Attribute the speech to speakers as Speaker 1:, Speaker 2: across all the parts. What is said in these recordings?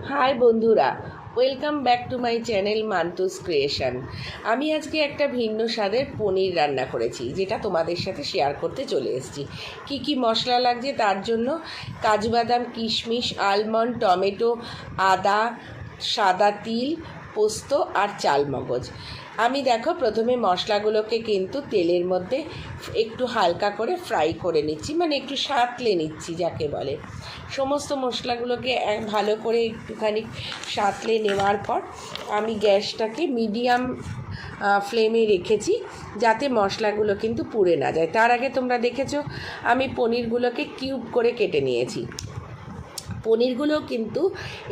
Speaker 1: High বন্ধুরা, welcome back to my channel Mantu's creation. আমি আজকে একটা ভিন্ন স্বাদের পনির রান্না করেছি, যেটা তোমাদের সাথে শেয়ার করতে চলে এসেছি। কি কি মশলা লাগছে তার জন্য: কাজু বাদাম, কিশমিশ, আলমন্ড, টমেটো, আদা, সাদা তিল, পোস্ত আর চালমগজ। আমি দেখো প্রথমে মশলাগুলোকে কিন্তু তেলের মধ্যে একটু হালকা করে ফ্রাই করে নিচ্ছি, মানে একটু সাঁতলে নিচ্ছি যাকে বলে। সমস্ত মশলাগুলোকে ভালো করে একটুখানি সাঁতলে নেওয়ার পর আমি গ্যাসটাকে মিডিয়াম ফ্লেমে রেখেছি, যাতে মশলাগুলো কিন্তু পুড়ে না যায়। তার আগে তোমরা দেখেছো আমি পনিরগুলোকে কিউব করে কেটে নিয়েছি। পনিরগুলো কিন্তু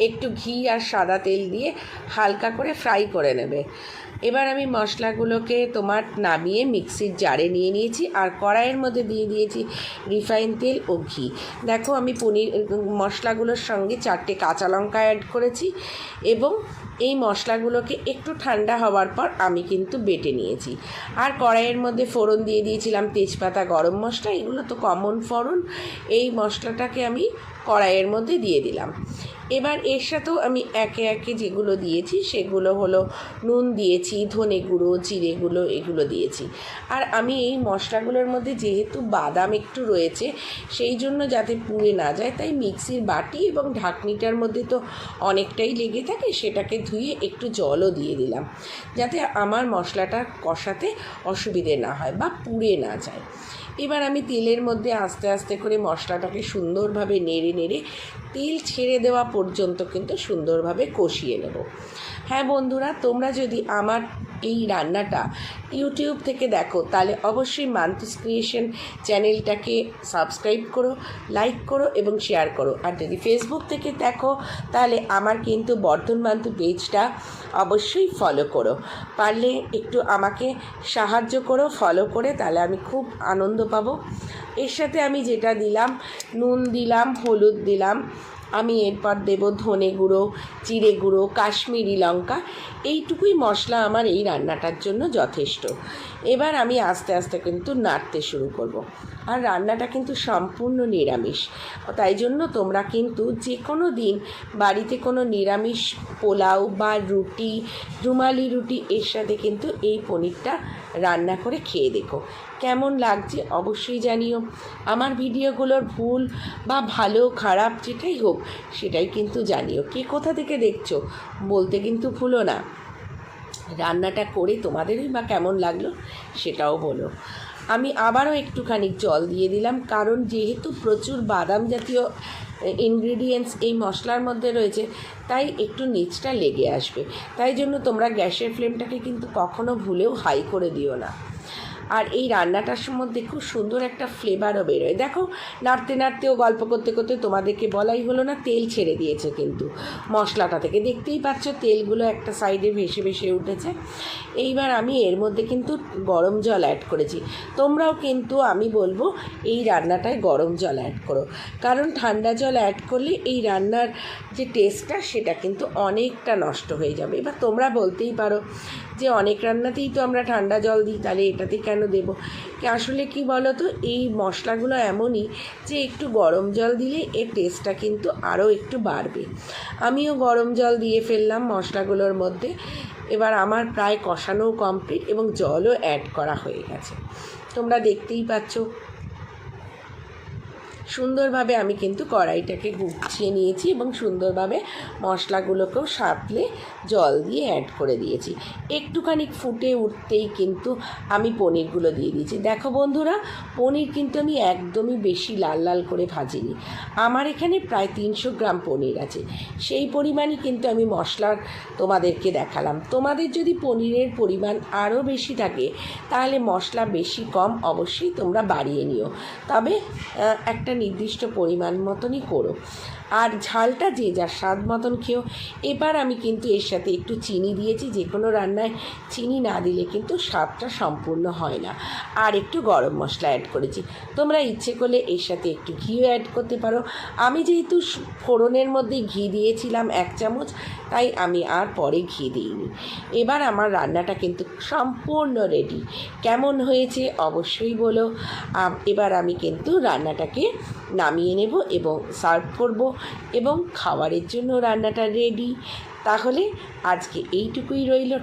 Speaker 1: একটু ঘি আর সাদা তেল দিয়ে হালকা করে ফ্রাই করে নেবে। এবার আমি মশলাগুলোকে নামিয়ে মিক্সির জারে নিয়ে নিয়েছি, আর কড়াইয়ের মধ্যে দিয়ে দিয়েছি রিফাইন তেল ও ঘি। দেখো আমি মশলাগুলোর সঙ্গে 4টে কাঁচা লঙ্কা অ্যাড করেছি, এবং এই মশলাগুলোকে একটু ঠান্ডা হওয়ার পর আমি কিন্তু বেটে নিয়েছি। আর কড়াইয়ের মধ্যে ফোড়ন দিয়ে দিয়েছিলাম তেজপাতা, গরম মশলা, এগুলো তো কমন ফোড়ন। এই মশলাটাকে আমি কড়াইয়ের মধ্যে দিয়ে দিলাম। এবার এর সাথেও আমি একে একে যেগুলো দিয়েছি সেগুলো হলো নুন দিয়েছি, ধনে গুঁড়ো, জিরে গুঁড়ো, এগুলো দিয়েছি। আর আমি এই মশলাগুলোর মধ্যে যেহেতু বাদাম একটু রয়েছে, সেই জন্য যাতে পুড়ে না যায়, তাই মিক্সির বাটি এবং ঢাকনিটার মধ্যে তো অনেকটাই লেগে থাকে, সেটাকে ধুয়ে একটু জলও দিয়ে দিলাম, যাতে আমার মশলাটা কষাতে অসুবিধে না হয় বা পুড়ে না যায়। এবার আমি তেলের মধ্যে আস্তে আস্তে করে মশলাটাকে সুন্দরভাবে নেড়ে নেড়ে তেল ছেড়ে দেওয়া পর্যন্ত কিন্তু সুন্দরভাবে কষিয়ে নেব। হ্যাঁ বন্ধুরা, তোমরা যদি আমার এই রান্নাটা ইউটিউব থেকে দেখো, তাহলে অবশ্যই মান্তুস ক্রিয়েশন চ্যানেলটাকে সাবস্ক্রাইব করো, লাইক করো এবং শেয়ার করো। আর যদি ফেসবুক থেকে দেখো, তাহলে আমার কিন্তু বর্ধন মান্তু পেজটা অবশ্যই ফলো করো। পারলে একটু আমাকে সাহায্য করো ফলো করে, তাহলে আমি খুব আনন্দ পাবো। এর সাথে আমি যেটা দিলাম, নুন দিলাম, হলুদ দিলাম, আমি এরপর দেব ধনে গুঁড়ো, জিরে গুঁড়ো, কাশ্মীরি লঙ্কা। এইটুকুই মশলা আমার এই রান্নাটার জন্য যথেষ্ট। এবার আমি আস্তে আস্তে কিন্তু নাড়তে শুরু করব। আর রান্নাটা কিন্তু সম্পূর্ণ নিরামিষ, তাই জন্য তোমরা কিন্তু যে কোনো দিন বাড়িতে কোনো নিরামিষ পোলাও বা রুটি, রুমালি রুটি, এর সাথে কিন্তু এই পনিরটা রান্না করে খেয়ে দেখো। কেমন লাগছে অবশ্যই জানিও। আমার ভিডিওগুলোর ভুল বা ভালো খারাপ যেটাই হোক, সেটাই কিন্তু জানিও। কে কোথা থেকে দেখছো বলতে কিন্তু ভুলো না। রান্নাটা করে তোমাদেরই বা কেমন লাগলো সেটাও বলো। আমি আবারও একটুখানি জল দিয়ে দিলাম, কারণ যেহেতু প্রচুর বাদাম জাতীয় ইনগ্রিডিয়েন্টস এই মশলার মধ্যে রয়েছে, তাই একটু নিচটা লেগে আসবে। তাই জন্য তোমরা গ্যাসের ফ্লেমটাকে কিন্তু কখনো ভুলেও হাই করে দিও না। আর এই রান্নাটার মধ্যে খুব সুন্দর একটা ফ্লেভারও বেরোয়। দেখো নাড়তে নাড়তেও গল্প করতে করতে তোমাদেরকে বলাই হলো না, তেল ছেড়ে দিয়েছে কিন্তু মশলাটা থেকে, দেখতেই পাচ্ছ তেলগুলো একটা সাইডে ভেসে ভেসে উঠেছে। এইবার আমি এর মধ্যে কিন্তু গরম জল অ্যাড করেছি। তোমরাও কিন্তু আমি বলবো এই রান্নাটায় গরম জল অ্যাড করো, কারণ ঠান্ডা জল অ্যাড করলে এই রান্নার যে টেস্টটা সেটা কিন্তু অনেকটা নষ্ট হয়ে যাবে। এবার তোমরা বলতেই পারো যে অনেক রান্নাতেই তো আমরা ঠান্ডা জল দিই, তাহলে এটাতে কেন দেবো? আসলে কি বলো তো, এই মশলাগুলো এমনই যে একটু গরম জল দিলে এর টেস্টটা কিন্তু আরও একটু বাড়বে। আমিও গরম জল দিয়ে ফেললাম মশলাগুলোর মধ্যে। এবার আমার প্রায় কষানোও কমপ্লিট এবং জলও অ্যাড করা হয়ে গেছে। তোমরা দেখতেই পাচ্ছ সুন্দরভাবে আমি কিন্তু কড়াইটাকে গুছিয়ে নিয়েছি এবং সুন্দরভাবে মশলাগুলোকেও সাঁতলে জল দিয়ে অ্যাড করে দিয়েছি। একটুখানি ফুটে উঠতেই কিন্তু আমি পনিরগুলো দিয়ে দিয়েছি। দেখো বন্ধুরা, পনির কিন্তু আমি একদমই বেশি লাল লাল করে ভাজিনি। আমার এখানে প্রায় 300 গ্রাম পনির আছে, সেই পরিমাণই কিন্তু আমি মশলার তোমাদেরকে দেখালাম। তোমাদের যদি পনিরের পরিমাণ আরও বেশি থাকে, তাহলে মশলা বেশি কম অবশ্যই তোমরা বাড়িয়ে নিও, তবে একটা নির্দিষ্ট পরিমাণ মতনই করো। আর ঝালটা যে যার স্বাদ মতন খেও। এবার আমি কিন্তু এর সাথে একটু চিনি দিয়েছি, যে কোনো রান্নায় চিনি না দিলে কিন্তু স্বাদটা সম্পূর্ণ হয় না। আর একটু গরম মশলা অ্যাড করেছি। তোমরা ইচ্ছে করলে এর সাথে একটু ঘিও অ্যাড করতে পারো। আমি যেহেতু ফোড়নের মধ্যে ঘি দিয়েছিলাম 1 চামচ, তাই আমি আর পরে ঘি দিইনি। এবার আমার রান্নাটা কিন্তু সম্পূর্ণ রেডি। কেমন হয়েছে অবশ্যই বলো। এবার আমি কিন্তু রান্নাটাকে নামিয়ে নেব এবং সার্ভ করব। এবং খাবারের জন্য রান্নাটা রেডি। তাহলে আজকে এইটুকুই রইল।